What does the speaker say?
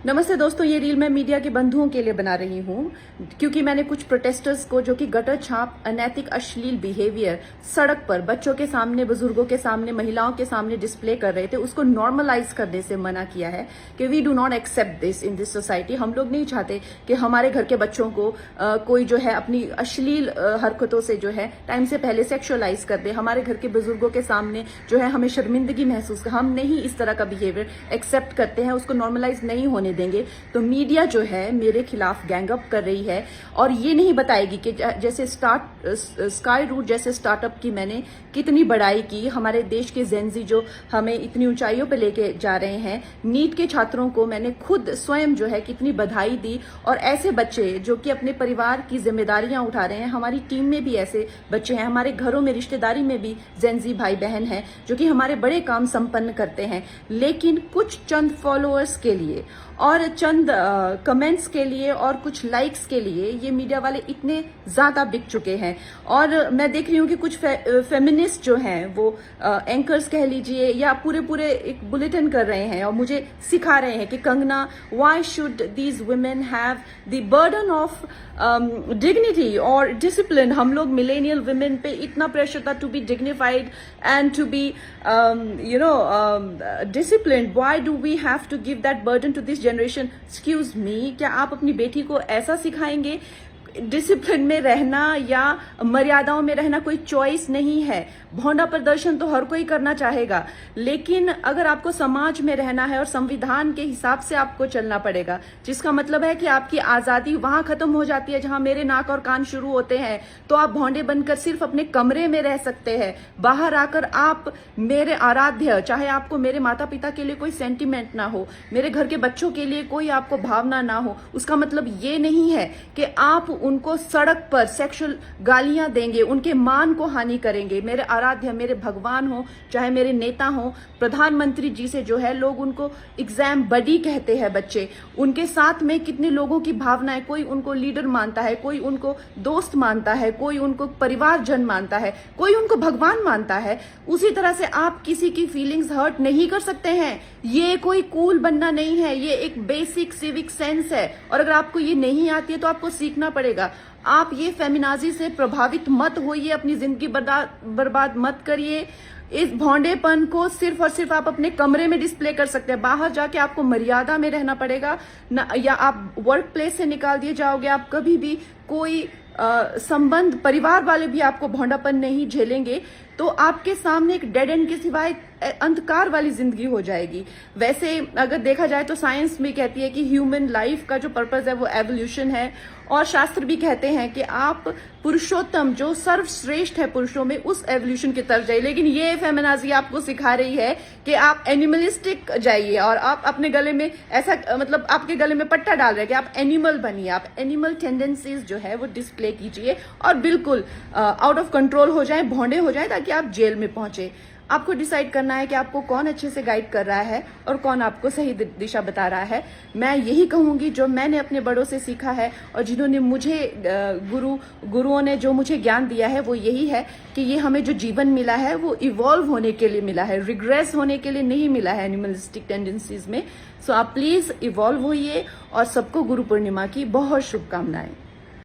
नमस्ते दोस्तों, ये रील मैं मीडिया के बंधुओं के लिए बना रही हूँ क्योंकि मैंने कुछ प्रोटेस्टर्स को जो कि गटर छाप अनैतिक अश्लील बिहेवियर सड़क पर बच्चों के सामने, बुजुर्गों के सामने, महिलाओं के सामने डिस्प्ले कर रहे थे, उसको नॉर्मलाइज करने से मना किया है कि we do not accept this in this society. हम लोग नहीं चाहते कि हमारे घर के बच्चों को कोई जो है अपनी अश्लील हरकतों से जो है टाइम से पहले सेक्सुअलाइज कर दे। हमारे घर के बुजुर्गों के सामने जो है हमें शर्मिंदगी महसूस, हम नहीं इस तरह का बिहेवियर एक्सेप्ट करते हैं, उसको नॉर्मलाइज नहीं होने देंगे। तो मीडिया जो है मेरे खिलाफ गैंगअप कर रही है और ये नहीं बताएगी कि जैसे स्काई रूट जैसे स्टार्टअप की मैंने कितनी बड़ाई की, हमारे देश के जेनजी जो हमें इतनी ऊंचाइयों पे लेके जा रहे हैं। नीट के छात्रों को मैंने खुद स्वयं जो है कितनी बधाई दी और ऐसे बच्चे जो कि अपने परिवार की जिम्मेदारियां उठा रहे हैं, हमारी टीम में भी ऐसे बच्चे हैं, हमारे घरों में रिश्तेदारी में भी जेनजी भाई बहन हैं जो कि हमारे बड़े काम संपन्न करते हैं। लेकिन कुछ चंद फॉलोअर्स के लिए और चंद कमेंट्स के लिए और कुछ लाइक्स के लिए ये मीडिया वाले इतने ज्यादा बिक चुके हैं। और मैं देख रही हूँ कि कुछ फेमिनिस्ट जो हैं वो एंकर्स कह लीजिए या पूरे एक बुलेटिन कर रहे हैं और मुझे सिखा रहे हैं कि Kangana, why should these women have the burden of dignity और डिसिप्लिन। हम लोग मिलेनियल वुमेन पे इतना प्रेशर था to be dignified and to be disciplined. Why do we have to give that burden to this generation? Excuse me, क्या आप अपनी बेटी को ऐसा सिखाएंगे? डिसिप्लिन में रहना या मर्यादाओं में रहना कोई चॉइस नहीं है। भोंडा प्रदर्शन तो हर कोई करना चाहेगा, लेकिन अगर आपको समाज में रहना है और संविधान के हिसाब से आपको चलना पड़ेगा, जिसका मतलब है कि आपकी आजादी वहां खत्म हो जाती है जहां मेरे नाक और कान शुरू होते हैं। तो आप भोंडे बनकर सिर्फ अपने कमरे में रह सकते हैं। बाहर आकर आप मेरे आराध्य, चाहे आपको मेरे माता पिता के लिए कोई सेंटिमेंट ना हो, मेरे घर के बच्चों के लिए कोई आपको भावना ना हो, उसका मतलब ये नहीं है कि आप उनको सड़क पर सेक्सुअल गालियां देंगे, उनके मान को हानि करेंगे। मेरे आराध्य, मेरे भगवान हो, चाहे मेरे नेता हो, प्रधानमंत्री जी से जो है लोग उनको एग्जाम बडी कहते हैं बच्चे। उनके साथ में कितने लोगों की भावनाएं, कोई उनको लीडर मानता है, कोई उनको दोस्त मानता है, कोई उनको परिवारजन मानता है, कोई उनको भगवान मानता है। उसी तरह से आप किसी की फीलिंग्स हर्ट नहीं कर सकते हैं। ये कोई कूल बनना नहीं है, ये एक बेसिक सिविक सेंस है और अगर आपको ये नहीं आती है तो आपको सीखना पड़ेगा। आप ये फेमिनाजी से प्रभावित मत होइए, अपनी जिंदगी बर्बाद मत करिए। इस भोंडेपन को सिर्फ और सिर्फ आप अपने कमरे में डिस्प्ले कर सकते हैं। बाहर जाके आपको मर्यादा में रहना पड़ेगा ना, या आप वर्क प्लेस से निकाल दिए जाओगे। आप कभी भी कोई संबंध, परिवार वाले भी आपको भोंडापन नहीं झेलेंगे, तो आपके सामने एक डेड एंड के सिवाय अंधकार वाली जिंदगी हो जाएगी। वैसे अगर देखा जाए तो साइंस भी कहती है कि ह्यूमन लाइफ का जो पर्पस है वो एवोल्यूशन है और शास्त्र भी कहते हैं कि आप पुरुषोत्तम जो सर्वश्रेष्ठ है पुरुषों में, उस एवोल्यूशन की तरफ जाइए। लेकिन ये फेमिनाजी आपको सिखा रही है कि आप एनिमलिस्टिक जाइए और आप अपने गले में ऐसा, मतलब आपके गले में पट्टा डाल रहे हैं कि आप एनिमल बनिए, आप एनिमल टेंडेंसीज जो है वो डिस्प्ले कीजिए और बिल्कुल आउट ऑफ कंट्रोल हो जाए, भोंडे हो जाए, ताकि आप जेल में पहुंचे। आपको डिसाइड करना है कि आपको कौन अच्छे से गाइड कर रहा है और कौन आपको सही दिशा बता रहा है। मैं यही कहूंगी जो मैंने अपने बड़ों से सीखा है और जिन्होंने मुझे गुरुओं ने जो मुझे ज्ञान दिया है वो यही है कि ये हमें जो जीवन मिला है वो इवॉल्व होने के लिए मिला है, रिग्रेस होने के लिए नहीं मिला है एनिमलिस्टिक टेंडेंसीज में। सो आप प्लीज इवॉल्व होइए और सबको गुरु पूर्णिमा की बहुत शुभकामनाएं।